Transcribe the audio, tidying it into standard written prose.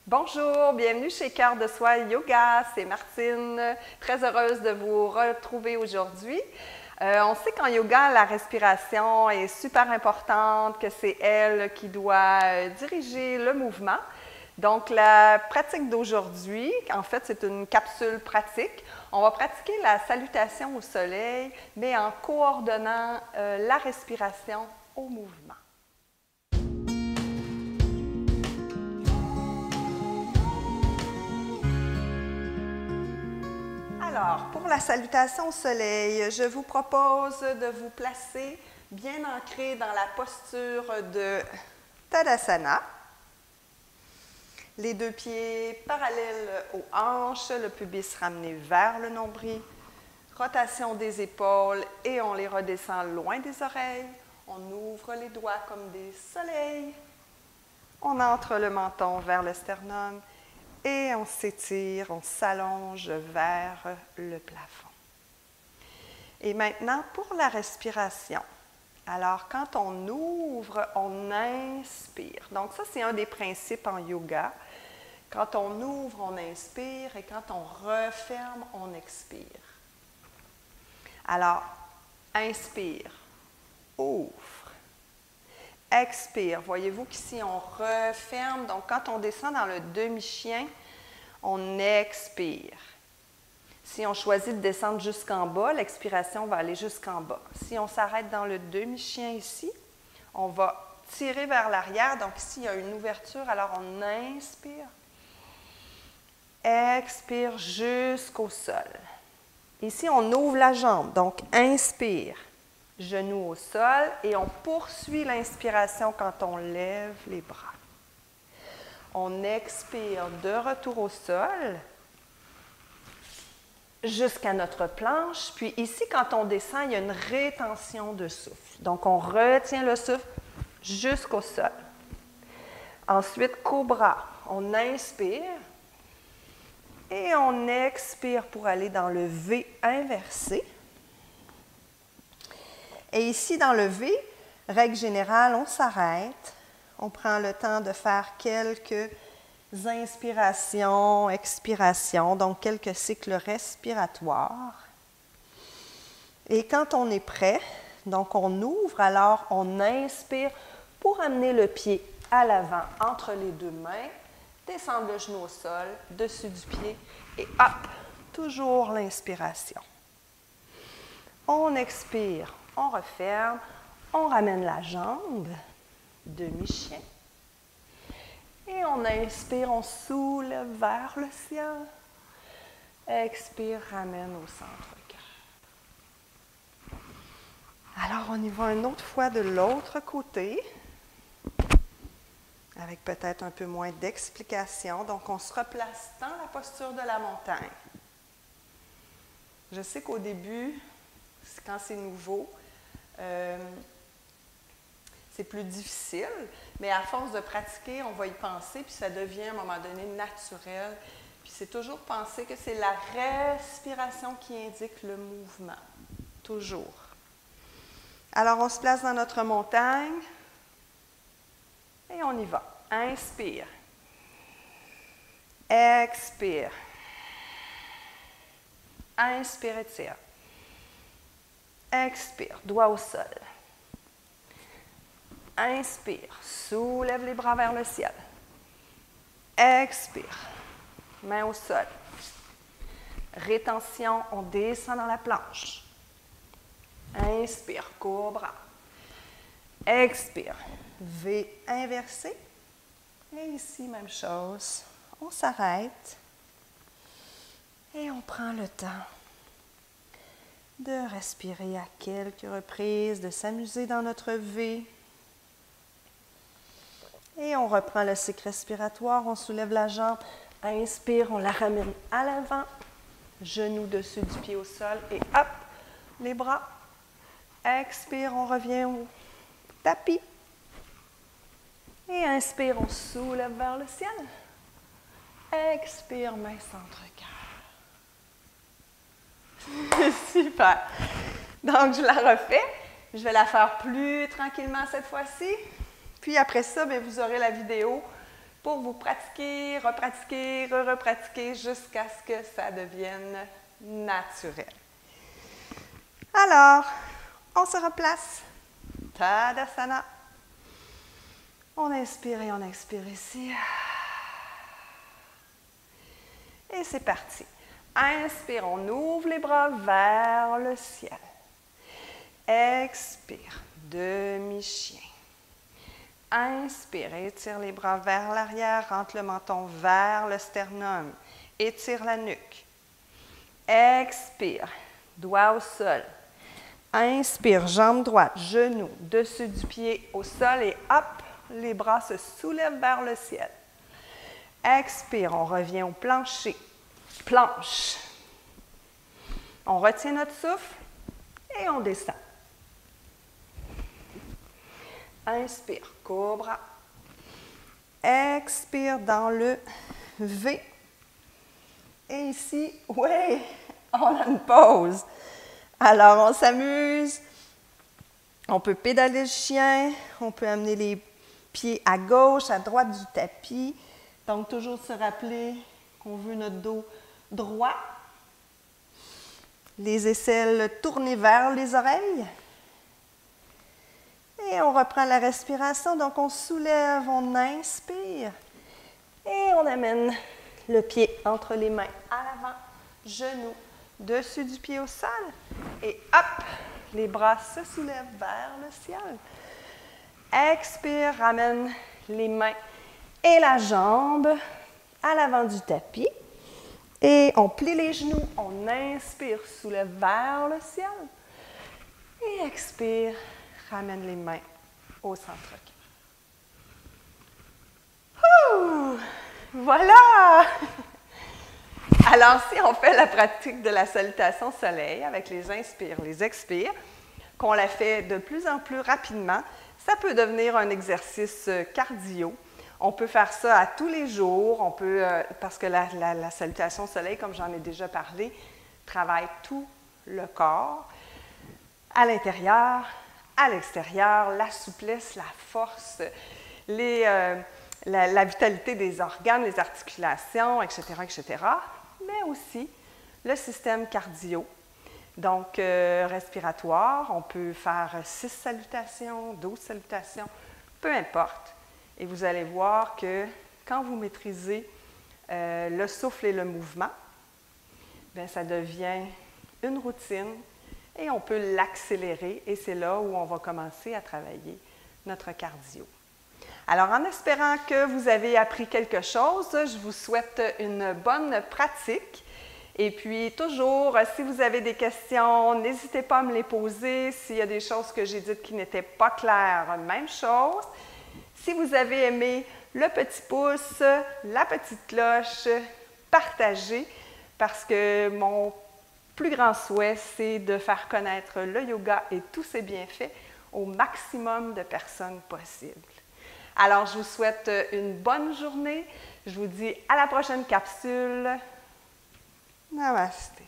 Bonjour, bienvenue chez Cœur de Soi Yoga, c'est Martine, très heureuse de vous retrouver aujourd'hui. On sait qu'en yoga, la respiration est super importante, que c'est elle qui doit diriger le mouvement. Donc, la pratique d'aujourd'hui, en fait, c'est une capsule pratique. On va pratiquer la salutation au soleil, mais en coordonnant la respiration au mouvement. Alors, pour la salutation au soleil, je vous propose de vous placer bien ancré dans la posture de Tadasana. Les deux pieds parallèles aux hanches, le pubis ramené vers le nombril. Rotation des épaules et on les redescend loin des oreilles. On ouvre les doigts comme des soleils. On entre le menton vers le sternum. Et on s'étire, on s'allonge vers le plafond. Et maintenant, pour la respiration. Alors, quand on ouvre, on inspire. Donc, ça, c'est un des principes en yoga. Quand on ouvre, on inspire et quand on referme, on expire. Alors, inspire, ouvre. Expire. Voyez-vous qu'ici, on referme. Donc, quand on descend dans le demi-chien, on expire. Si on choisit de descendre jusqu'en bas, l'expiration va aller jusqu'en bas. Si on s'arrête dans le demi-chien ici, on va tirer vers l'arrière. Donc, ici, il y a une ouverture. Alors, on inspire. Expire jusqu'au sol. Ici, on ouvre la jambe. Donc, inspire. Genoux au sol et on poursuit l'inspiration quand on lève les bras. On expire de retour au sol jusqu'à notre planche. Puis ici, quand on descend, il y a une rétention de souffle. Donc, on retient le souffle jusqu'au sol. Ensuite, cobra. On inspire et on expire pour aller dans le V inversé. Et ici, dans le V, règle générale, on s'arrête. On prend le temps de faire quelques inspirations, expirations, donc quelques cycles respiratoires. Et quand on est prêt, donc on ouvre, alors on inspire pour amener le pied à l'avant entre les deux mains, descendre le genou au sol, dessus du pied, et hop, toujours l'inspiration. On expire. On referme, on ramène la jambe, demi-chien. Et on inspire, on soulève vers le ciel. Expire, ramène au centre-cœur. Alors, on y va une autre fois de l'autre côté, avec peut-être un peu moins d'explication. Donc, on se replace dans la posture de la montagne. Je sais qu'au début, quand c'est nouveau, c'est plus difficile, mais à force de pratiquer, on va y penser, puis ça devient à un moment donné naturel. Puis c'est toujours penser que c'est la respiration qui indique le mouvement. Toujours. Alors, on se place dans notre montagne et on y va. Inspire. Expire. Inspire, étire. Expire, doigt au sol. Inspire, soulève les bras vers le ciel. Expire, main au sol. Rétention, on descend dans la planche. Inspire, cobra. Expire, V inversé. Et ici, même chose. On s'arrête et on prend le temps de respirer à quelques reprises, de s'amuser dans notre V. Et on reprend le cycle respiratoire, on soulève la jambe, inspire, on la ramène à l'avant, genou dessus du pied au sol et hop, les bras. Expire, on revient au tapis. Et inspire, on soulève vers le ciel. Expire, main centre-cœur. Super. Donc, je la refais. Je vais la faire plus tranquillement cette fois-ci. Puis après ça, bien, vous aurez la vidéo pour vous pratiquer, repratiquer, repratiquer jusqu'à ce que ça devienne naturel. Alors, on se replace. Tadasana. On inspire et on expire ici. Et c'est parti. Inspire, on ouvre les bras vers le ciel. Expire, demi-chien. Inspire, étire les bras vers l'arrière, rentre le menton vers le sternum. Étire la nuque. Expire, doigt au sol. Inspire, jambe droite, genou, dessus du pied au sol et hop, les bras se soulèvent vers le ciel. Expire, on revient au plancher. Planche. On retient notre souffle et on descend. Inspire, cobra. Expire dans le V. Et ici, oui, on a une pause. Alors, on s'amuse. On peut pédaler le chien. On peut amener les pieds à gauche, à droite du tapis. Donc, toujours se rappeler qu'on veut notre dos droit. Les aisselles tournées vers les oreilles. Et on reprend la respiration. Donc, on soulève, on inspire. Et on amène le pied entre les mains à l'avant, genou, dessus du pied au sol. Et hop, les bras se soulèvent vers le ciel. Expire, ramène les mains et la jambe à l'avant du tapis. Et on plie les genoux, on inspire, soulève vers le ciel. Et expire, ramène les mains au centre-cœur. Voilà! Alors, si on fait la pratique de la salutation soleil avec les inspires, les expires, qu'on la fait de plus en plus rapidement, ça peut devenir un exercice cardio. On peut faire ça à tous les jours, on peut, parce que la salutation soleil, comme j'en ai déjà parlé, travaille tout le corps, à l'intérieur, à l'extérieur, la souplesse, la force, la vitalité des organes, les articulations, etc., etc., mais aussi le système cardio, donc respiratoire. On peut faire 6 salutations, 12 salutations, peu importe. Et vous allez voir que quand vous maîtrisez le souffle et le mouvement, bien, ça devient une routine et on peut l'accélérer et c'est là où on va commencer à travailler notre cardio. Alors, en espérant que vous avez appris quelque chose, je vous souhaite une bonne pratique. Et puis, toujours, si vous avez des questions, n'hésitez pas à me les poser. S'il y a des choses que j'ai dites qui n'étaient pas claires, même chose. Si vous avez aimé, le petit pouce, la petite cloche, partagez, parce que mon plus grand souhait, c'est de faire connaître le yoga et tous ses bienfaits au maximum de personnes possible. Alors, je vous souhaite une bonne journée. Je vous dis à la prochaine capsule. Namasté.